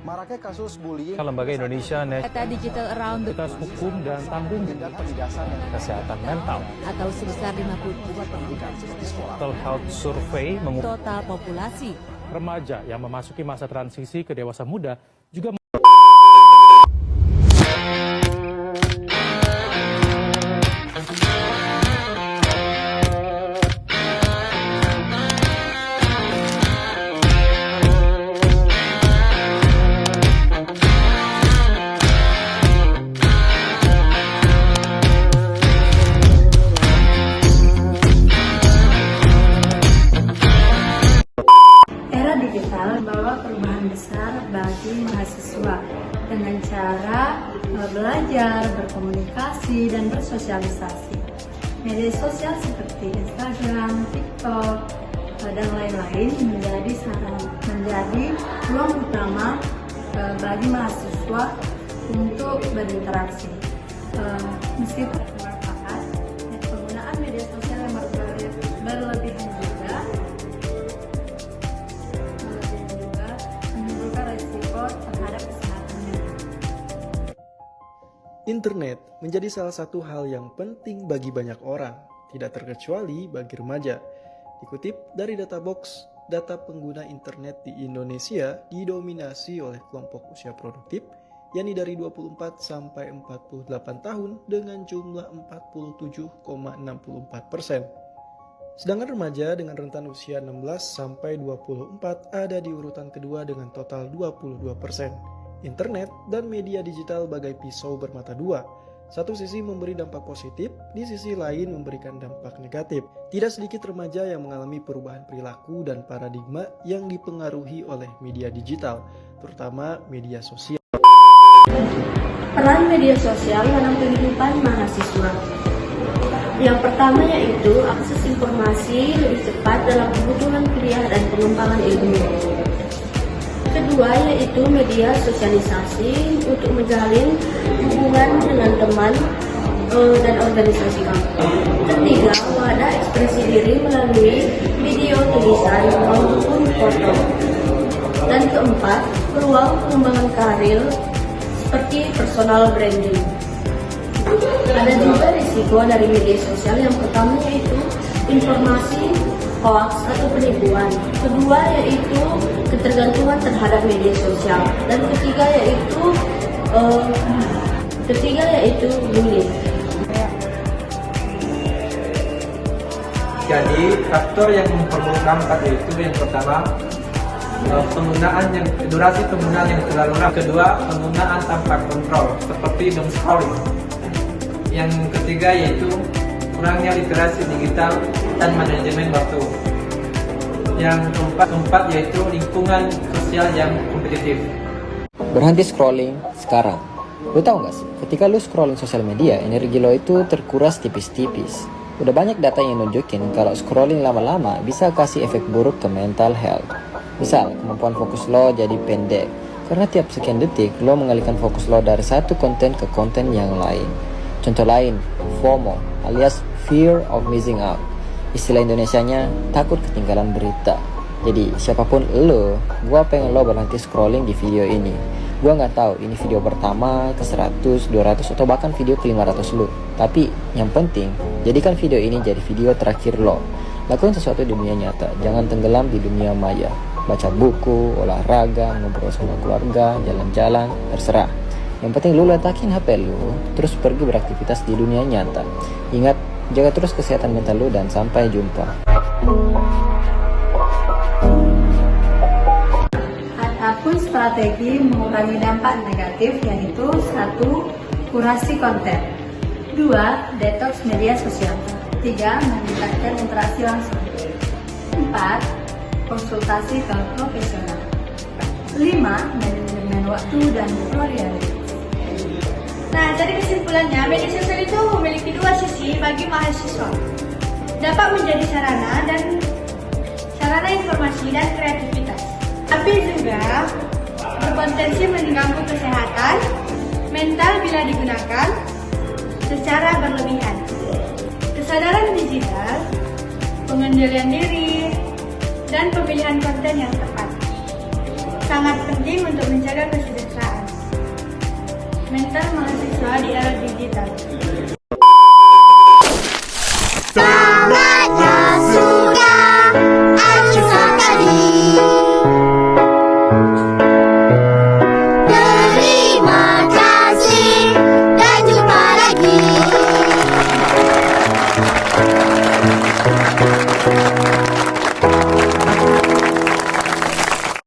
Maraknya kasus bullying, Lembaga Indonesia Data Digital Around the Universitas Hukum dan Tanggung dan penindasan Kesehatan Mental atau sebesar 50 pendidikan seperti sekolah. Mental Health Survey mengungkap total populasi. remaja yang memasuki masa transisi ke dewasa muda juga Era digital membawa perubahan besar bagi mahasiswa dengan cara belajar, berkomunikasi, dan bersosialisasi. Media sosial seperti Instagram, TikTok, dan lain-lain menjadi ruang utama bagi mahasiswa untuk berinteraksi. Meskipun bermanfaat, penggunaan media sosial yang berlebihan juga menimbulkan risiko terhadap kesehatan mental. Internet menjadi salah satu hal yang penting bagi banyak orang, tidak terkecuali bagi remaja. Dikutip dari Databox, data pengguna internet di Indonesia didominasi oleh kelompok usia produktif, yakni dari 24 sampai 48 tahun dengan jumlah 47,64%. Sedangkan remaja dengan rentan usia 16 sampai 24 ada di urutan kedua dengan total 22%. Internet dan media digital bagai pisau bermata dua. Satu sisi memberi dampak positif, di sisi lain memberikan dampak negatif. Tidak sedikit remaja yang mengalami perubahan perilaku dan paradigma yang dipengaruhi oleh media digital, terutama media sosial. Peran media sosial dalam kehidupan mahasiswa. Yang pertama yaitu akses informasi lebih cepat dalam kebutuhan kuliah dan pengembangan ilmu. Kedua yaitu media sosialisasi untuk menjalin hubungan dengan teman dan organisasi kampus. Ketiga, wadah ekspresi diri melalui video, tulisan, maupun foto. Dan keempat, peluang pengembangan karir seperti personal branding. Ada juga risiko dari media sosial. Yang pertama yaitu informasi hoax atau penipuan. Kedua yaitu ketergantungan terhadap media sosial. Dan ketiga yaitu bullying. Jadi faktor yang memperlukan itu yang pertama durasi penggunaan yang terlalu lama. Kedua, penggunaan tanpa kontrol seperti doom scrolling. Yang ketiga yaitu kurangnya literasi digital dan manajemen waktu. Yang keempat yaitu lingkungan sosial yang kompetitif. Berhenti scrolling sekarang. Lu tau gak sih, ketika lu scrolling sosial media, energi lo itu terkuras tipis-tipis. Udah banyak data yang nunjukin kalau scrolling lama-lama bisa kasih efek buruk ke mental health. Misal, kemampuan fokus lo jadi pendek, karena tiap sekian detik lo mengalihkan fokus lo dari satu konten ke konten yang lain. Contoh lain, FOMO alias Fear of Missing Out. Istilah Indonesianya, takut ketinggalan berita. Jadi, siapapun lo, gua pengen lo berhenti scrolling di video ini. Gua nggak tahu ini video pertama ke 100, 200 atau bahkan video ke 500 lo. Tapi yang penting, jadikan video ini jadi video terakhir lo. Lakukan sesuatu di dunia nyata, jangan tenggelam di dunia maya. Baca buku, olahraga, ngobrol sama keluarga, jalan-jalan, terserah. Yang penting lu letakin HP lu, terus pergi beraktivitas di dunia nyata. Ingat, jaga terus kesehatan mental lu dan sampai jumpa. Adapun strategi mengurangi dampak negatif yaitu 1. Kurasi konten. 2. Detox media sosial. 3. Meningkatkan interaksi langsung. 4. Konsultasi ke profesional. 5. Manajemen waktu dan prioritas. Nah, jadi kesimpulannya, media sosial itu memiliki dua sisi bagi mahasiswa. Dapat menjadi sarana informasi dan kreativitas. Tapi juga berpotensi mengganggu kesehatan mental bila digunakan secara berlebihan. Kesadaran digital, pengendalian diri, dan pemilihan konten yang tepat sangat penting untuk menjaga